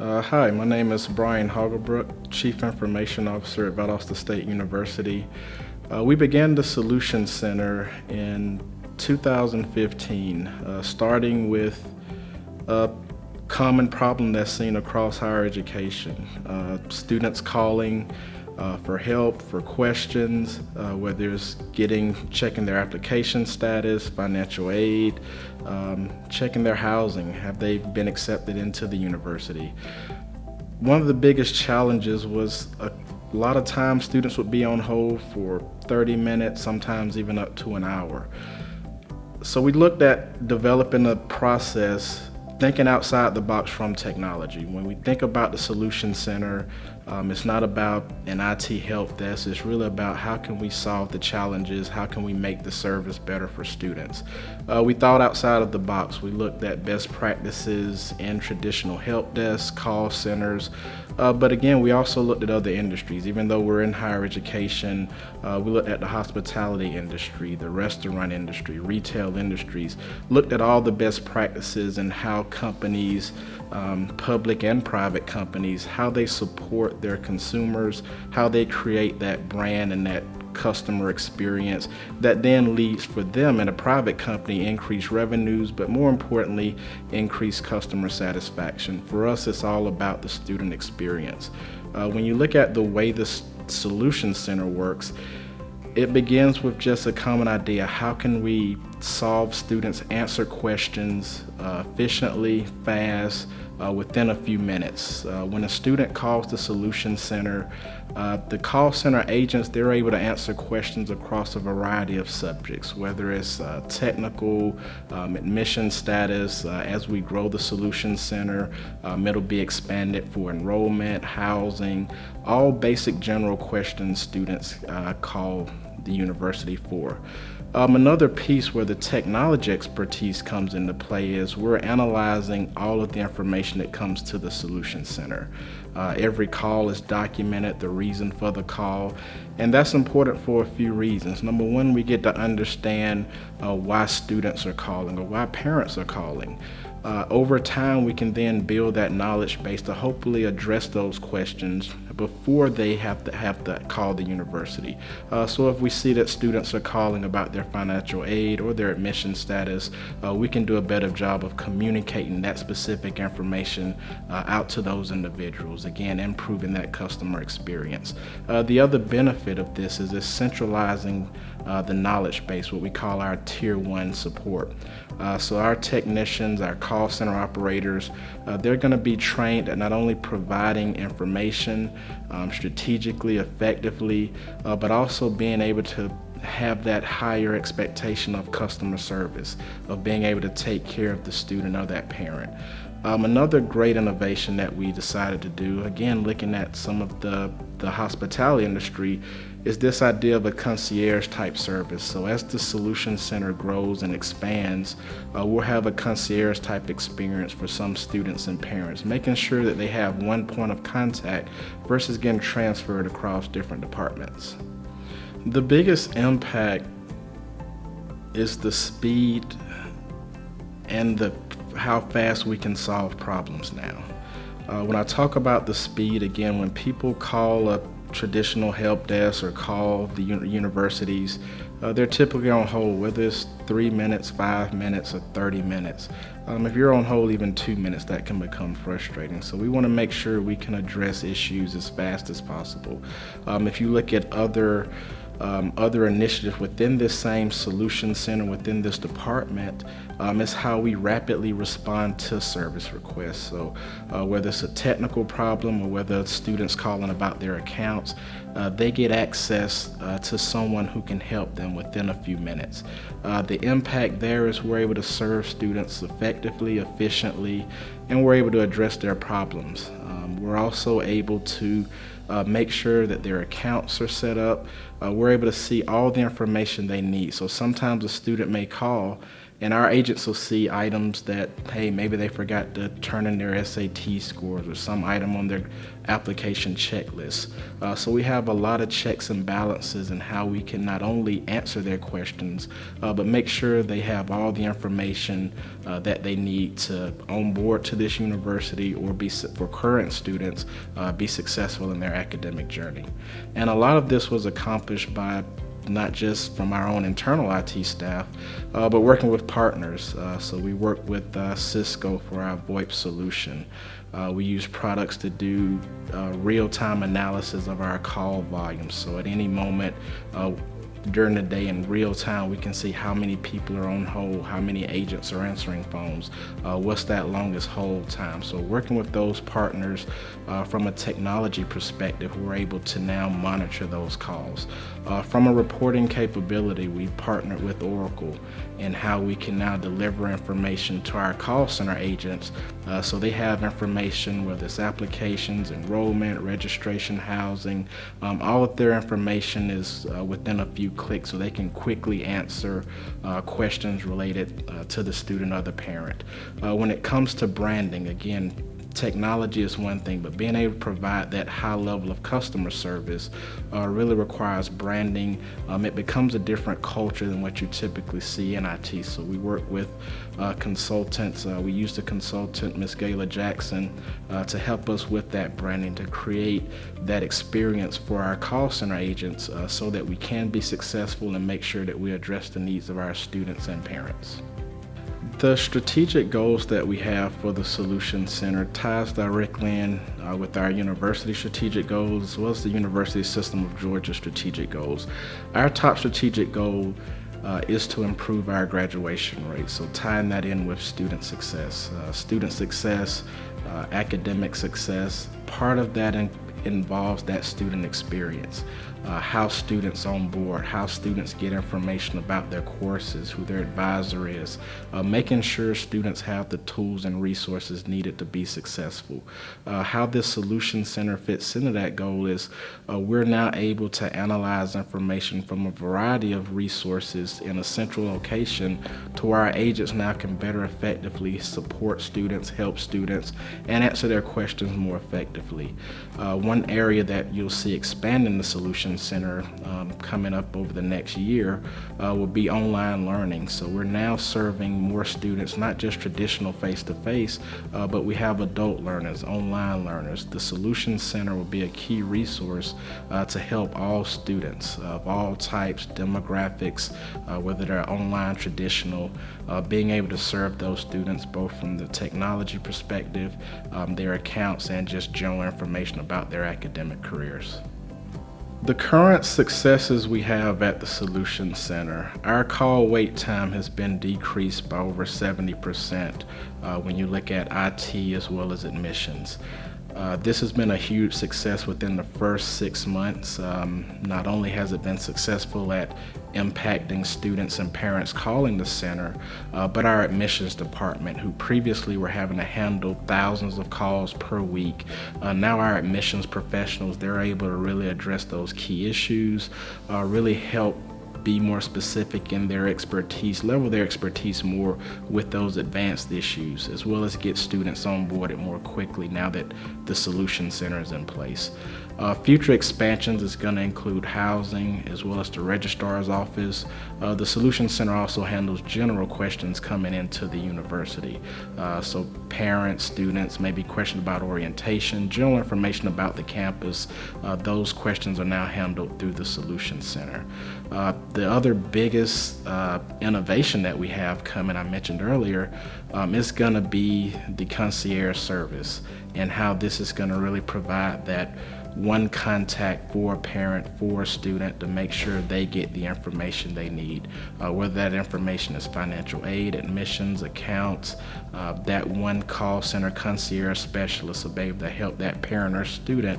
Hi, my name is Brian Haugabrook, Chief Information Officer at Valdosta State University. We began the Solution Center in 2015, starting with a common problem that's seen across higher education. Students calling for help, for questions, whether it's checking their application status, financial aid, checking their housing, have they been accepted into the university. One of the biggest challenges was a lot of times students would be on hold for 30 minutes, sometimes even up to an hour. So we looked at developing a process thinking outside the box from technology. When we think about the Solution Center, it's not about an IT help desk, it's really about how can we solve the challenges, how can we make the service better for students. We thought outside of the box. We looked at best practices in traditional help desks, call centers, but again, we also looked at other industries. Even though we're in higher education, we looked at the hospitality industry, the restaurant industry, retail industries, looked at all the best practices and how companies, public and private companies, how they support their consumers, how they create that brand and that customer experience that then leads for them in a private company increased revenues, but more importantly, increased customer satisfaction. For us, it's all about the student experience. When you look at the way the Solution Center works, it begins with just a common idea. How can we solve students' answer questions efficiently, fast, within a few minutes? When a student calls the Solution Center, the call center agents, they're able to answer questions across a variety of subjects, whether it's technical, admission status. As we grow the Solution Center, it'll be expanded for enrollment, housing, all basic general questions students call the university for. Another piece where the technology expertise comes into play is we're analyzing all of the information that comes to the Solution Center. Every call is documented, the reason for the call, and that's important for a few reasons. Number one, we get to understand why students are calling or why parents are calling. Over time, we can then build that knowledge base to hopefully address those questions before they have to call the university. So if we see that students are calling about their financial aid or their admission status, we can do a better job of communicating that specific information out to those individuals, again, improving that customer experience. The other benefit of this is centralizing the knowledge base, what we call our Tier 1 support. So our technicians, our call center operators, they're going to be trained at not only providing information strategically, effectively, but also being able to have that higher expectation of customer service, of being able to take care of the student or that parent. Another great innovation that we decided to do, again looking at some of the hospitality industry, is this idea of a concierge type service. So as the Solution Center grows and expands, we'll have a concierge type experience for some students and parents, making sure that they have one point of contact versus getting transferred across different departments. The biggest impact is the speed and how fast we can solve problems now. When I talk about the speed, again, when people call a traditional help desk or call the universities, they're typically on hold, whether it's 3 minutes, 5 minutes, or 30 minutes. If you're on hold even 2 minutes, that can become frustrating. So we want to make sure we can address issues as fast as possible. If you look at other initiatives within this same Solution Center, within this department, is how we rapidly respond to service requests. So whether it's a technical problem or whether students calling about their accounts, they get access to someone who can help them within a few minutes. The impact there is we're able to serve students effectively, efficiently, and we're able to address their problems. We're also able to make sure that their accounts are set up. We're able to see all the information they need. So sometimes a student may call And our agents will see items that, hey, maybe they forgot to turn in their SAT scores or some item on their application checklist. So we have a lot of checks and balances in how we can not only answer their questions, but make sure they have all the information that they need to onboard to this university or be, for current students, be successful in their academic journey. And a lot of this was accomplished by not just from our own internal IT staff, but working with partners. So we work with Cisco for our VoIP solution. We use products to do real-time analysis of our call volume. So at any moment during the day in real time, we can see how many people are on hold, how many agents are answering phones, what's that longest hold time. So working with those partners from a technology perspective, we're able to now monitor those calls. From a reporting capability, we partnered with Oracle in how we can now deliver information to our call center agents so they have information, whether it's applications, enrollment, registration, housing, all of their information is within a few clicks, so they can quickly answer questions related to the student or the parent. When it comes to branding, again, technology is one thing, but being able to provide that high level of customer service really requires branding. It becomes a different culture than what you typically see in IT. So we work with consultants. We used a consultant, Ms. Gayla Jackson, to help us with that branding, to create that experience for our call center agents so that we can be successful and make sure that we address the needs of our students and parents. The strategic goals that we have for the Solution Center ties directly in with our university strategic goals as well as the University System of Georgia strategic goals. Our top strategic goal is to improve our graduation rate, so tying that in with student success. Academic success, part of that involves that student experience. How students on board, how students get information about their courses, who their advisor is, making sure students have the tools and resources needed to be successful. How this Solution Center fits into that goal is we're now able to analyze information from a variety of resources in a central location to where our agents now can better effectively support students, help students, and answer their questions more effectively. One area that you'll see expanding the Solution Center coming up over the next year will be online learning. So we're now serving more students, not just traditional face-to-face, but we have adult learners, online learners. The Solution Center will be a key resource to help all students of all types, demographics, whether they're online, traditional, being able to serve those students both from the technology perspective, their accounts, and just general information about their academic careers. The current successes we have at the Solution Center, our call wait time has been decreased by over 70% when you look at IT as well as admissions. This has been a huge success within the first 6 months. Not only has it been successful at impacting students and parents calling the center, but our admissions department, who previously were having to handle thousands of calls per week, now our admissions professionals, they're able to really address those key issues, really help be more specific in their expertise, level their expertise more with those advanced issues, as well as get students onboarded more quickly now that the Solution Center is in place. Future expansions is going to include housing as well as the registrar's office. The Solution Center also handles general questions coming into the university. So parents, students, maybe questions about orientation, general information about the campus, those questions are now handled through the Solution Center. The other biggest innovation that we have coming, I mentioned earlier, is going to be the concierge service and how this is going to really provide that one contact for a parent, for a student, to make sure they get the information they need. Whether that information is financial aid, admissions, accounts, that one call center concierge specialist will be able to help that parent or student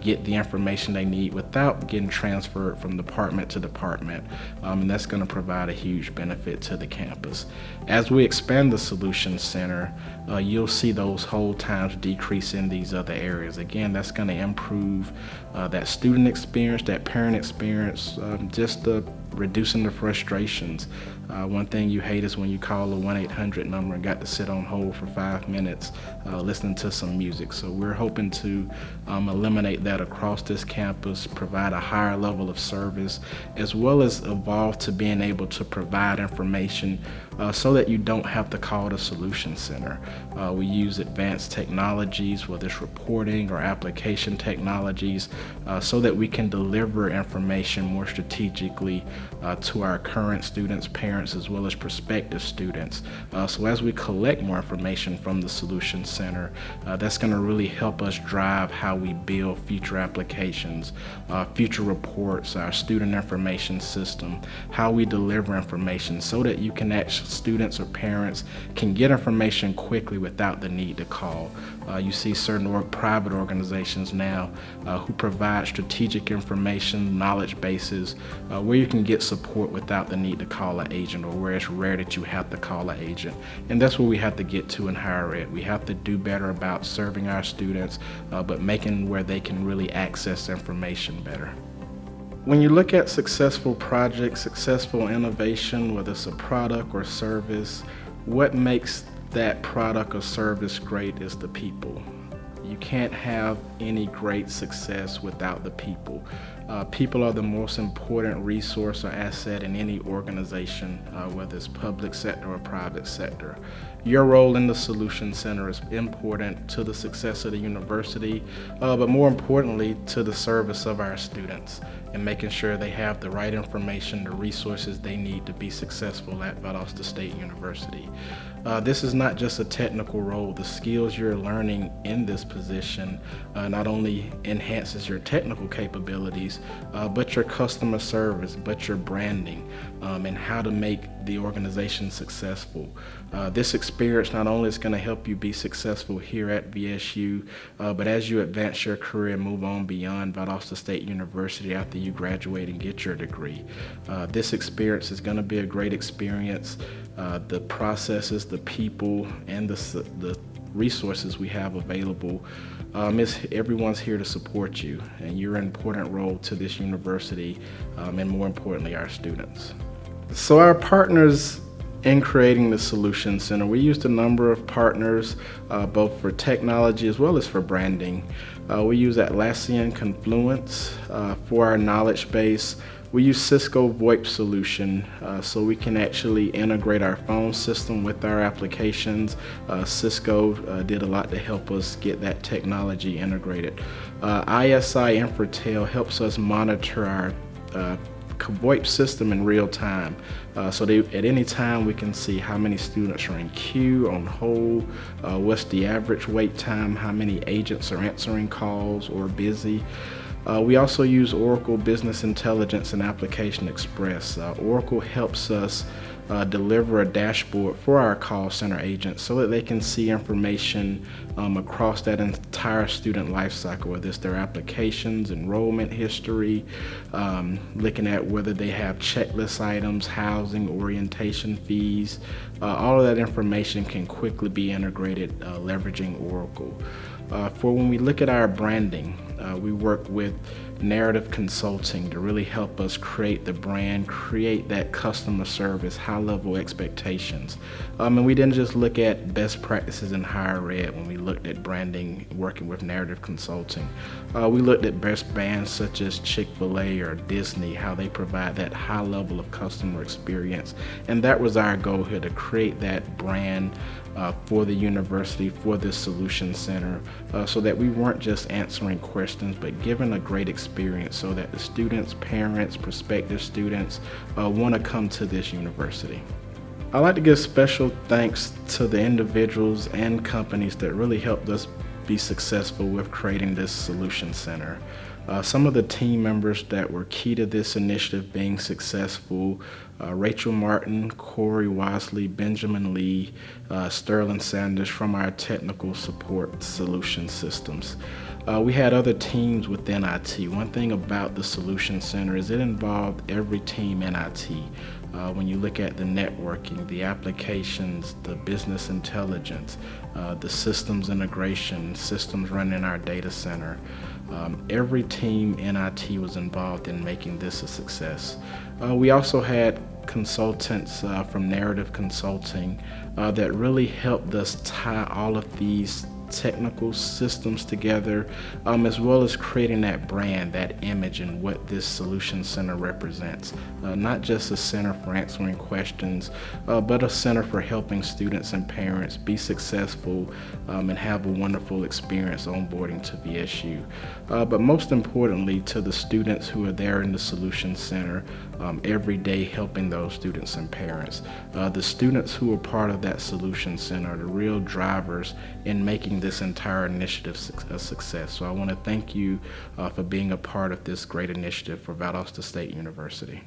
get the information they need without getting transferred from department to department. And that's going to provide a huge benefit to the campus. As we expand the Solution Center, you'll see those hold times decrease in these other areas. Again, that's going to improve that student experience, that parent experience, just the reducing the frustrations. One thing you hate is when you call a 1-800 number and got to sit on hold for 5 minutes listening to some music. So we're hoping to eliminate that across this campus, provide a higher level of service, as well as evolve to being able to provide information so that you don't have to call the Solution Center. We use advanced technologies, whether it's reporting or application technologies, so that we can deliver information more strategically to our current students, parents, as well as prospective students. So as we collect more information from the Solution Center, that's going to really help us drive how we build future applications, future reports, our student information system, how we deliver information so that you can actually, students or parents can get information quickly without the need to call. You see certain private organizations now who provide strategic information, knowledge bases, where you can get support without the need to call an agent, or where it's rare that you have to call an agent. And that's where we have to get to in higher ed. We have to do better about serving our students, but making where they can really access information better. When you look at successful projects, successful innovation, whether it's a product or service, what makes that product or service great is the people. You can't have any great success without the people. People are the most important resource or asset in any organization, whether it's public sector or private sector. Your role in the Solution Center is important to the success of the university, but more importantly, to the service of our students and making sure they have the right information, the resources they need to be successful at Valdosta State University. This is not just a technical role. The skills you're learning in this position not only enhances your technical capabilities, but your customer service, but your branding, and how to make the organization successful. This experience not only is going to help you be successful here at VSU, but as you advance your career and move on beyond Valdosta State University after you graduate and get your degree. This experience is going to be a great experience. The processes, the people, and the resources we have available, everyone's here to support you, and you're an important role to this university, and more importantly, our students. So our partners in creating the Solution Center, we used a number of partners, both for technology as well as for branding. We use Atlassian Confluence for our knowledge base. We use Cisco VoIP solution, so we can actually integrate our phone system with our applications. Cisco did a lot to help us get that technology integrated. ISI Infratel helps us monitor our VoIP system in real time. So at any time we can see how many students are in queue, on hold, what's the average wait time, how many agents are answering calls or busy. We also use Oracle Business Intelligence and Application Express. Oracle helps us deliver a dashboard for our call center agents so that they can see information across that entire student life cycle, whether it's their applications, enrollment history, looking at whether they have checklist items, housing, orientation fees. All of that information can quickly be integrated leveraging Oracle. For when we look at our branding, we work with narrative consulting to really help us create the brand, create that customer service, high-level expectations. And we didn't just look at best practices in higher ed when we looked at branding, working with narrative consulting. We looked at best brands such as Chick-fil-A or Disney, how they provide that high level of customer experience. And that was our goal here, to create that brand for the university, for this Solution Center, so that we weren't just answering questions, but giving a great experience so that the students, parents, prospective students want to come to this university. I'd like to give special thanks to the individuals and companies that really helped us be successful with creating this Solution Center. Some of the team members that were key to this initiative being successful: Rachel Martin, Corey Wasley, Benjamin Lee, Sterling Sanders from our technical support solution systems. We had other teams within IT. One thing about the Solution Center is it involved every team in IT. When you look at the networking, the applications, the business intelligence, the systems integration, systems running in our data center, Every team in IT was involved in making this a success. We also had consultants from Narrative Consulting that really helped us tie all of these technical systems together, as well as creating that brand, that image, and what this solution center represents. Not just a center for answering questions, but a center for helping students and parents be successful and have a wonderful experience onboarding to VSU. But most importantly, to the students who are there in the solution center every day helping those students and parents. The students who are part of that solution center are the real drivers in making this entire initiative a success. So I want to thank you for being a part of this great initiative for Valdosta State University.